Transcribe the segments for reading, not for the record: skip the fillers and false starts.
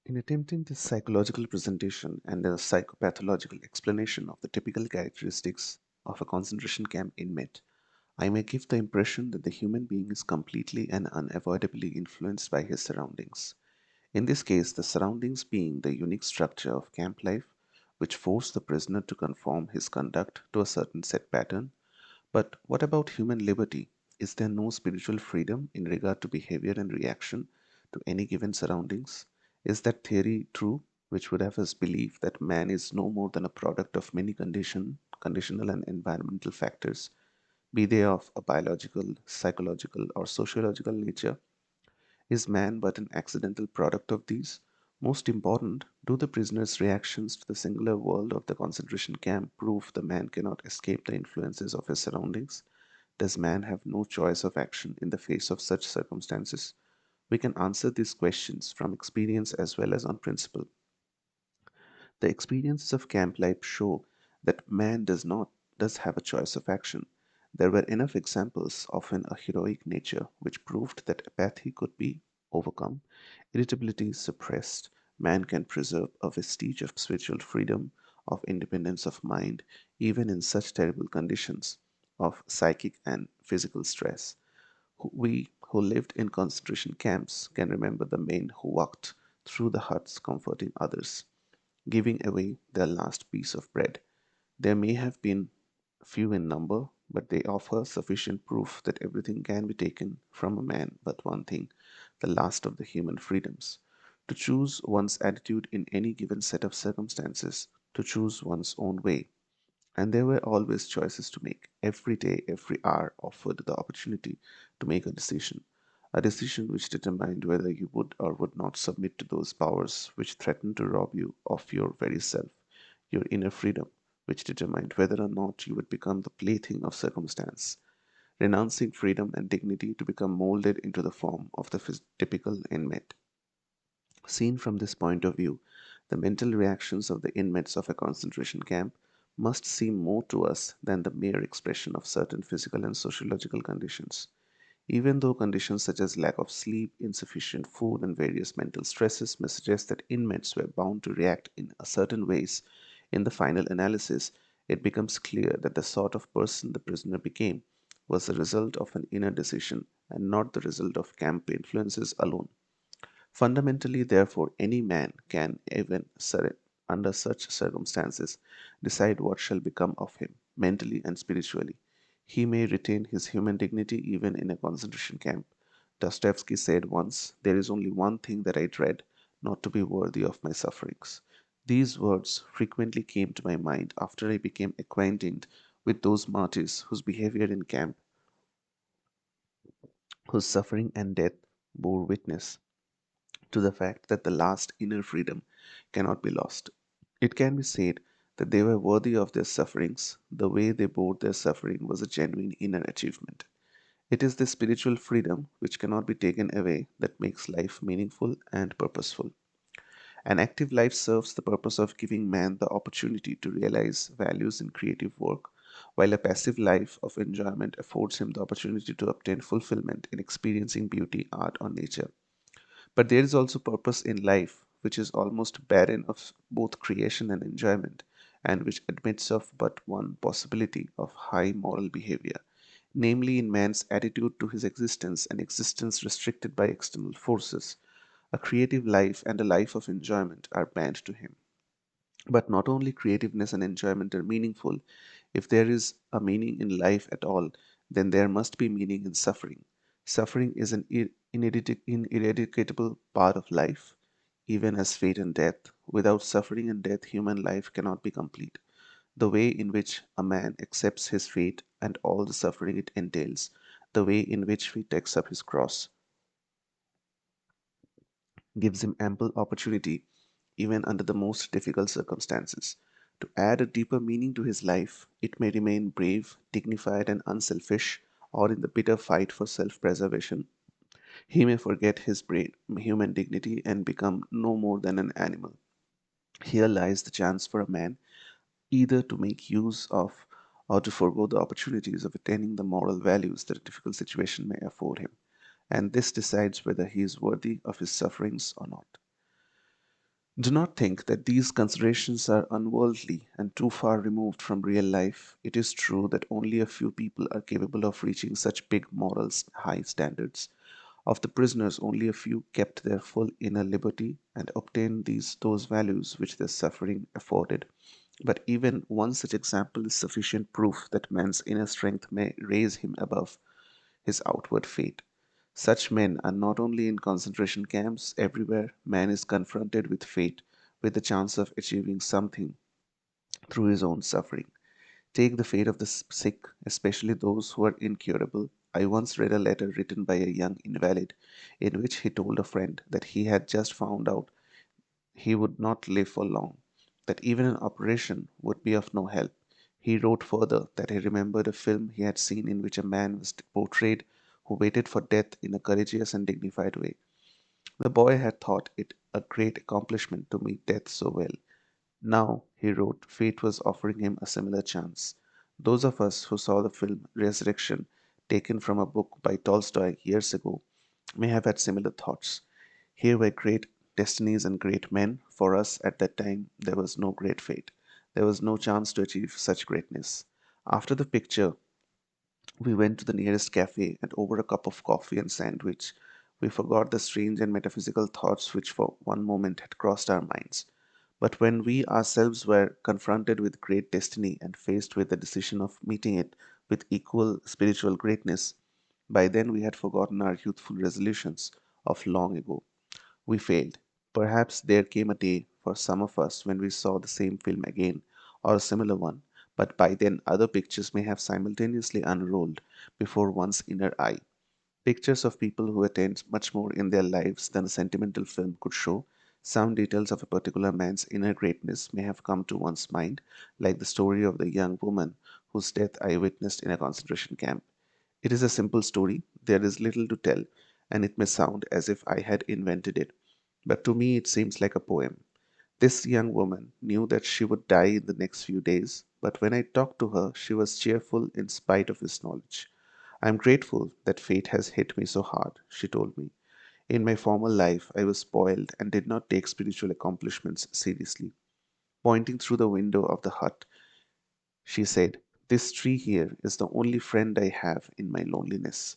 In attempting this psychological presentation and a psychopathological explanation of the typical characteristics of a concentration camp inmate, I may give the impression that the human being is completely and unavoidably influenced by his surroundings. In this case, the surroundings being the unique structure of camp life, which force the prisoner to conform his conduct to a certain set pattern. But what about human liberty? Is there no spiritual freedom in regard to behavior and reaction to any given surroundings? Is that theory true, which would have us believe that man is no more than a product of many conditional and environmental factors, be they of a biological, psychological, or sociological nature? Is man but an accidental product of these? Most important, do the prisoner's reactions to the singular world of the concentration camp prove the man cannot escape the influences of his surroundings? Does man have no choice of action in the face of such circumstances? We can answer these questions from experience as well as on principle. The experiences of camp life show that man does have a choice of action. There were enough examples of a heroic nature which proved that apathy could be overcome, irritability suppressed, man can preserve a vestige of spiritual freedom, of independence of mind, even in such terrible conditions of psychic and physical stress. We who lived in concentration camps can remember the men who walked through the huts comforting others, giving away their last piece of bread. There may have been few in number, but they offer sufficient proof that everything can be taken from a man but one thing, the last of the human freedoms. To choose one's attitude in any given set of circumstances, to choose one's own way. And there were always choices to make. Every day, every hour offered the opportunity to make a decision which determined whether you would or would not submit to those powers which threatened to rob you of your very self, your inner freedom, which determined whether or not you would become the plaything of circumstance, renouncing freedom and dignity to become molded into the form of the typical inmate. Seen from this point of view, the mental reactions of the inmates of a concentration camp must seem more to us than the mere expression of certain physical and sociological conditions. Even though conditions such as lack of sleep, insufficient food, and various mental stresses may suggest that inmates were bound to react in a certain ways, in the final analysis, it becomes clear that the sort of person the prisoner became was the result of an inner decision and not the result of camp influences alone. Fundamentally, therefore, any man can, even under such circumstances, decide what shall become of him, mentally and spiritually. He may retain his human dignity even in a concentration camp. Dostoevsky said once, "There is only one thing that I dread, not to be worthy of my sufferings." These words frequently came to my mind after I became acquainted with those martyrs whose behavior in camp, whose suffering and death bore witness to the fact that the last inner freedom cannot be lost. It can be said that they were worthy of their sufferings. The way they bore their suffering was a genuine inner achievement. It is the spiritual freedom which cannot be taken away that makes life meaningful and purposeful. An active life serves the purpose of giving man the opportunity to realize values in creative work, while a passive life of enjoyment affords him the opportunity to obtain fulfillment in experiencing beauty, art, or nature. But there is also purpose in life which is almost barren of both creation and enjoyment, and which admits of but one possibility of high moral behavior, namely in man's attitude to his existence and existence restricted by external forces. A creative life and a life of enjoyment are banned to him. But not only creativeness and enjoyment are meaningful, if there is a meaning in life at all, then there must be meaning in suffering. Suffering is an ineradicable part of life, even as fate and death. Without suffering and death, human life cannot be complete. The way in which a man accepts his fate and all the suffering it entails, the way in which he takes up his cross, gives him ample opportunity, even under the most difficult circumstances, to add a deeper meaning to his life. It may remain brave, dignified, and unselfish, or in the bitter fight for self preservation, he may forget his human dignity and become no more than an animal. Here lies the chance for a man either to make use of or to forego the opportunities of attaining the moral values that a difficult situation may afford him, and this decides whether he is worthy of his sufferings or not. Do not think that these considerations are unworldly and too far removed from real life. It is true that only a few people are capable of reaching such big morals high standards. Of the prisoners, only a few kept their full inner liberty and obtained those values which their suffering afforded. But even one such example is sufficient proof that man's inner strength may raise him above his outward fate. Such men are not only in concentration camps, everywhere man is confronted with fate, with the chance of achieving something through his own suffering. Take the fate of the sick, especially those who are incurable. I once read a letter written by a young invalid in which he told a friend that he had just found out he would not live for long, that even an operation would be of no help. He wrote further that he remembered a film he had seen in which a man was portrayed who waited for death in a courageous and dignified way. The boy had thought it a great accomplishment to meet death so well. Now, he wrote, fate was offering him a similar chance. Those of us who saw the film Resurrection, taken from a book by Tolstoy years ago, may have had similar thoughts. Here were great destinies and great men. For us at that time, there was no great fate. There was no chance to achieve such greatness. After the picture, we went to the nearest cafe, and over a cup of coffee and sandwich, we forgot the strange and metaphysical thoughts which for one moment had crossed our minds. But when we ourselves were confronted with great destiny and faced with the decision of meeting it with equal spiritual greatness, by then we had forgotten our youthful resolutions of long ago. We failed. Perhaps there came a day for some of us when we saw the same film again, or a similar one, but by then other pictures may have simultaneously unrolled before one's inner eye. Pictures of people who attained much more in their lives than a sentimental film could show. Some details of a particular man's inner greatness may have come to one's mind, like the story of the young woman whose death I witnessed in a concentration camp. It is a simple story, there is little to tell, and it may sound as if I had invented it, but to me it seems like a poem. This young woman knew that she would die in the next few days, but when I talked to her, she was cheerful in spite of this knowledge. I am grateful that fate has hit me so hard, she told me. In my former life, I was spoiled and did not take spiritual accomplishments seriously. Pointing through the window of the hut, she said, this tree here is the only friend I have in my loneliness.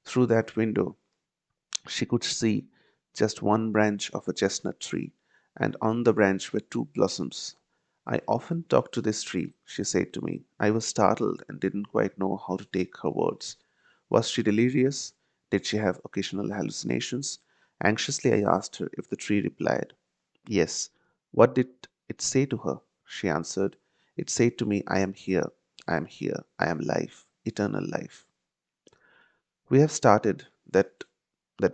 Through that window, she could see just one branch of a chestnut tree, and on the branch were two blossoms. I often talk to this tree, she said to me. I was startled and didn't quite know how to take her words. Was she delirious? Did she have occasional hallucinations? Anxiously, I asked her if the tree replied, yes. What did it say to her? She answered, it said to me, I am here, I am here, I am life, eternal life. We have started that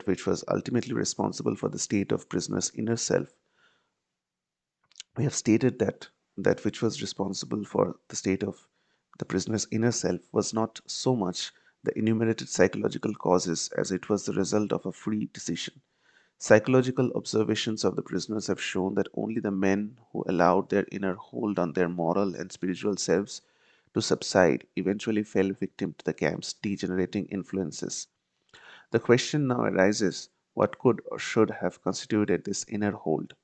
which was ultimately responsible for the state of prisoner's inner self. We have stated that that which was responsible for the state of the prisoner's inner self was not so much the enumerated psychological causes as it was the result of a free decision. Psychological observations of the prisoners have shown that only the men who allowed their inner hold on their moral and spiritual selves to subside eventually fell victim to the camp's degenerating influences. The question now arises, what could or should have constituted this inner hold?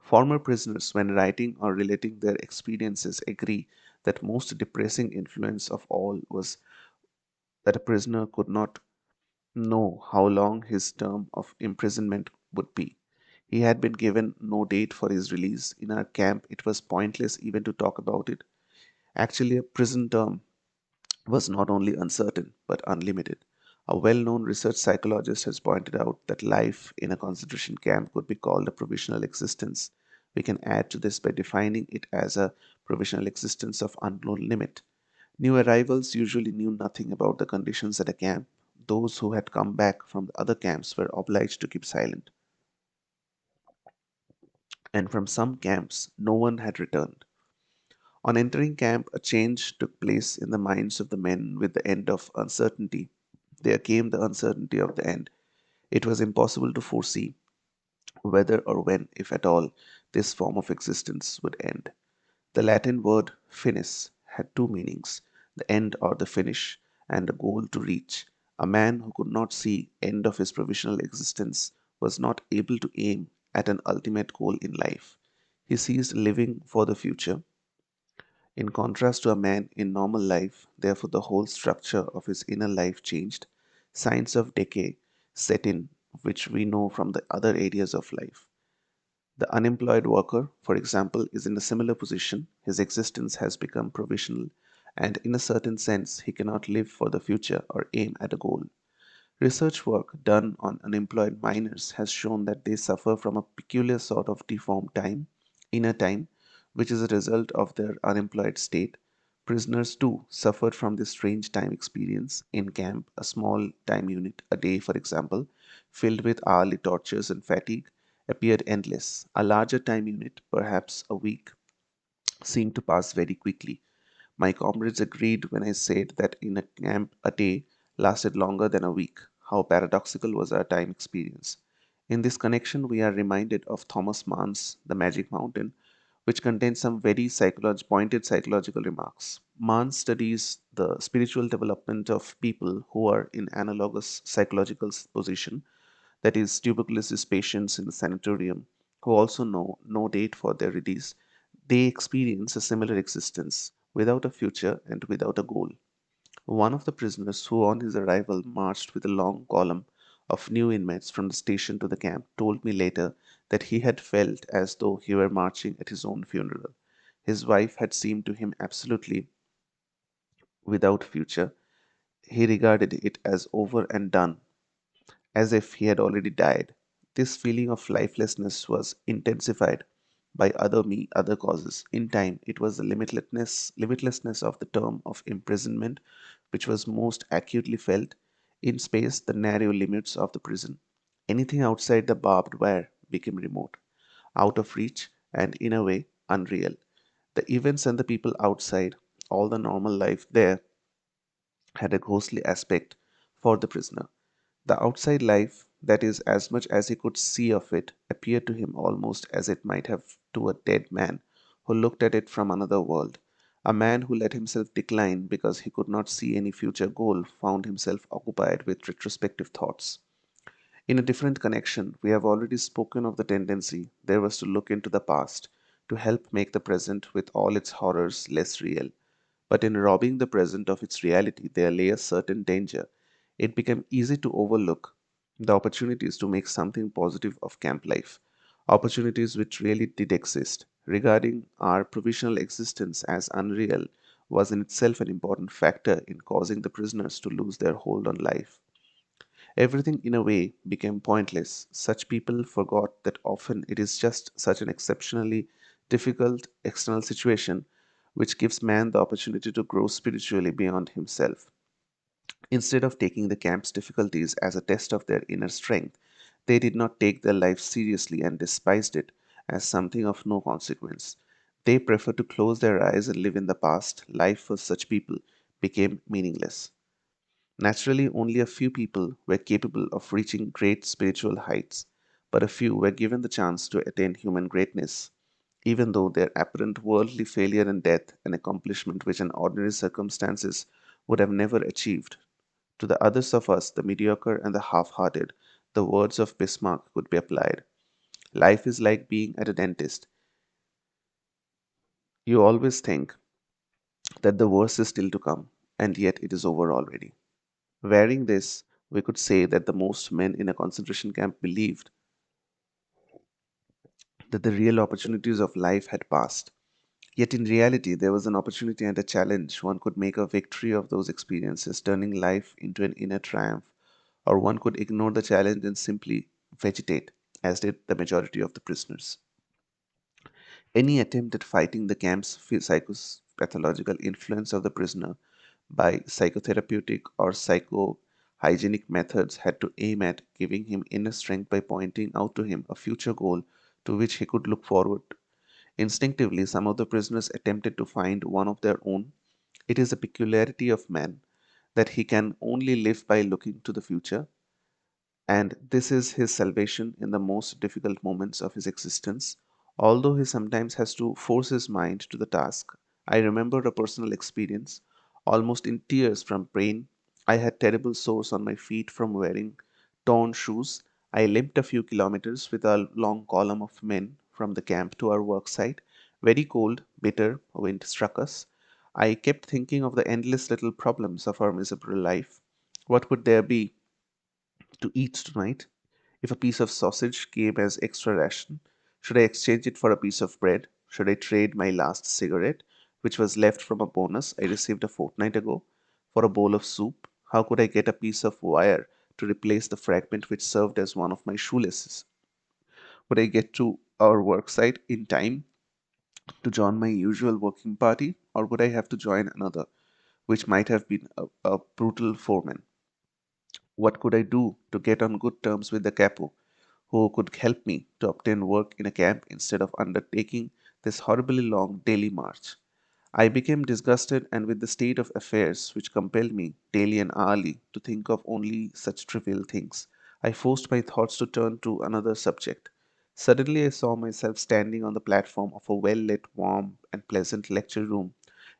Former prisoners, when writing or relating their experiences, agree that most depressing influence of all was that a prisoner could not know how long his term of imprisonment would be. He had been given no date for his release. In our camp, it was pointless even to talk about it. Actually, a prison term was not only uncertain but unlimited. A well known research psychologist has pointed out that life in a concentration camp could be called a provisional existence. We can add to this by defining it as a provisional existence of unknown limit. New arrivals usually knew nothing about the conditions at a camp. Those who had come back from the other camps were obliged to keep silent, and from some camps no one had returned. On entering camp, a change took place in the minds of the men with the end of uncertainty. There came the uncertainty of the end. It was impossible to foresee whether or when, if at all, this form of existence would end. The Latin word finis had two meanings, the end or the finish, and a goal to reach. A man who could not see end of his provisional existence was not able to aim at an ultimate goal in life. He sees living for the future. In contrast to a man in normal life, therefore, the whole structure of his inner life changed. Signs of decay set in, which we know from the other areas of life. The unemployed worker, for example, is in a similar position. His existence has become provisional, and in a certain sense, he cannot live for the future or aim at a goal. Research work done on unemployed minors has shown that they suffer from a peculiar sort of deformed time, inner time, which is a result of their unemployed state. Prisoners too suffered from this strange time experience. In camp, a small time unit, a day for example, filled with hourly tortures and fatigue, appeared endless. A larger time unit, perhaps a week, seemed to pass very quickly. My comrades agreed when I said that in a camp a day lasted longer than a week. How paradoxical was our time experience. In this connection, we are reminded of Thomas Mann's The Magic Mountain, which contains some very pointed psychological remarks. Mann studies the spiritual development of people who are in analogous psychological position, that is, tuberculosis patients in the sanatorium who also know no date for their release. They experience a similar existence without a future and without a goal. One of the prisoners, who on his arrival marched with a long column of new inmates from the station to the camp, told me later that he had felt as though he were marching at his own funeral. His wife had seemed to him absolutely without future. He regarded it as over and done, as if he had already died. This feeling of lifelessness was intensified by other causes. In time, it was the limitlessness of the term of imprisonment which was most acutely felt. In space, the narrow limits of the prison. Anything outside the barbed wire became remote, out of reach, and in a way unreal. The events and the people outside, all the normal life there, had a ghostly aspect for the prisoner. The outside life, that is, as much as he could see of it, appeared to him almost as it might have to a dead man who looked at it from another world. A man who let himself decline because he could not see any future goal found himself occupied with retrospective thoughts. In a different connection, we have already spoken of the tendency there was to look into the past, to help make the present with all its horrors less real. But in robbing the present of its reality, there lay a certain danger. It became easy to overlook the opportunities to make something positive of camp life, opportunities which really did exist. Regarding our provisional existence as unreal was in itself an important factor in causing the prisoners to lose their hold on life. Everything, in a way, became pointless. Such people forgot that often it is just such an exceptionally difficult external situation which gives man the opportunity to grow spiritually beyond himself. Instead of taking the camp's difficulties as a test of their inner strength, they did not take their life seriously and despised it as something of no consequence. They preferred to close their eyes and live in the past. Life for such people became meaningless. Naturally, only a few people were capable of reaching great spiritual heights, but a few were given the chance to attain human greatness, even though their apparent worldly failure and death, an accomplishment which in ordinary circumstances would have never achieved. To the others of us, the mediocre and the half hearted, the words of Bismarck could be applied. Life is like being at a dentist. You always think that the worst is still to come, and yet it is over already. Wearing this, we could say that the most men in a concentration camp believed that the real opportunities of life had passed. Yet in reality, there was an opportunity and a challenge. One could make a victory of those experiences, turning life into an inner triumph, or one could ignore the challenge and simply vegetate, as did the majority of the prisoners. Any attempt at fighting the camp's psychopathological influence of the prisoner by psychotherapeutic or psychohygienic methods had to aim at giving him inner strength by pointing out to him a future goal to which he could look forward. Instinctively, some of the prisoners attempted to find one of their own. It is a peculiarity of man that he can only live by looking to the future, and this is his salvation in the most difficult moments of his existence, although he sometimes has to force his mind to the task. I remember a personal experience, almost in tears from pain. I had terrible sores on my feet from wearing torn shoes. I limped a few kilometers with a long column of men from the camp to our work site. Very cold, bitter wind struck us. I kept thinking of the endless little problems of our miserable life. What would there be to eat tonight? If a piece of sausage came as extra ration, should I exchange it for a piece of bread? Should I trade my last cigarette, which was left from a bonus I received a fortnight ago, for a bowl of soup? How could I get a piece of wire to replace the fragment which served as one of my shoelaces? Would I get to our work site in time to join my usual working party, or would I have to join another, which might have been a brutal foreman? What could I do to get on good terms with the capo, who could help me to obtain work in a camp instead of undertaking this horribly long daily march? I became disgusted and with the state of affairs which compelled me daily and hourly to think of only such trivial things. I forced my thoughts to turn to another subject. Suddenly I saw myself standing on the platform of a well-lit, warm, and pleasant lecture room.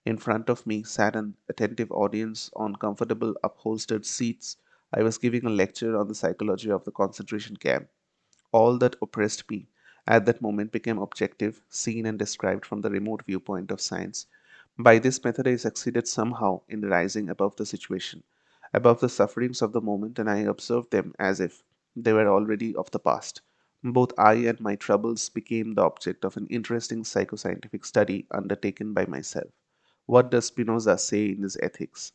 In front of me sat an attentive audience on comfortable upholstered seats. I was giving a lecture on the psychology of the concentration camp. All that oppressed me at that moment became objective, seen and described from the remote viewpoint of science. By this method, I succeeded somehow in rising above the situation, above the sufferings of the moment, and I observed them as if they were already of the past. Both I and my troubles became the object of an interesting psychoscientific study undertaken by myself. What does Spinoza say in his Ethics?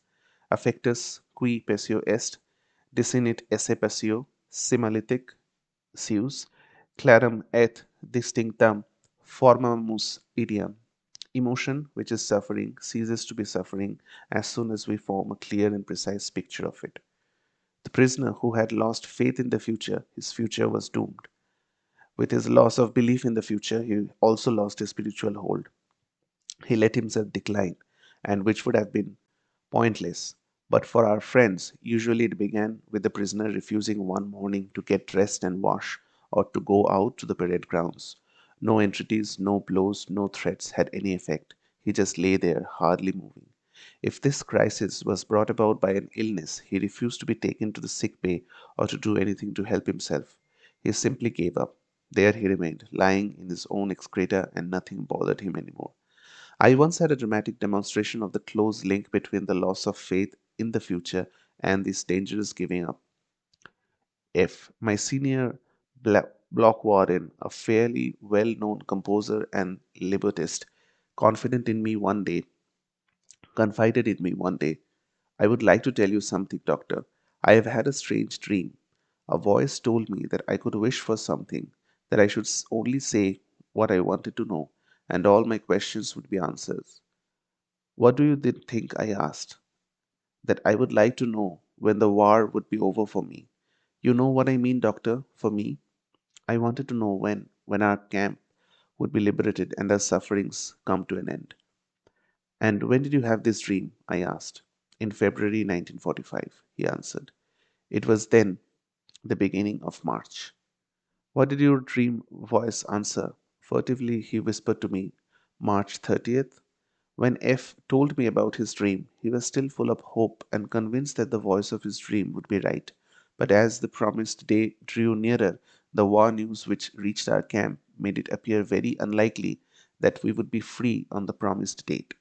Affectus qui passio est, desinit esse passio, similitic Zeus, clarum et distinctam formamus ideam. Emotion, which is suffering, ceases to be suffering as soon as we form a clear and precise picture of it. The prisoner who had lost faith in the future, his future was doomed. With his loss of belief in the future, he also lost his spiritual hold. He let himself decline, and which would have been pointless. But for our friends, usually it began with the prisoner refusing one morning to get dressed and wash, or to go out to the parade grounds. No entreaties, no blows, no threats had any effect. He just lay there, hardly moving. If this crisis was brought about by an illness, he refused to be taken to the sick bay or to do anything to help himself. He simply gave up. There he remained, lying in his own excreta, and nothing bothered him anymore. I once had a dramatic demonstration of the close link between the loss of faith in the future and this dangerous giving up. If my senior block warden, a fairly well known composer and librettist, confident in me one day, confided in me one day, I would like to tell you something, doctor. I have had a strange dream. A voice told me that I could wish for something, that I should only say what I wanted to know, and all my questions would be answers. What do you then think? I asked. That I would like to know when the war would be over for me. You know what I mean, doctor, for me? I wanted to know when our camp would be liberated and our sufferings come to an end. And when did you have this dream? I asked. In February 1945, he answered. It was then the beginning of March. What did your dream voice answer? Furtively, he whispered to me, March 30th. When F told me about his dream, he was still full of hope and convinced that the voice of his dream would be right. But as the promised day drew nearer, the war news which reached our camp made it appear very unlikely that we would be free on the promised date.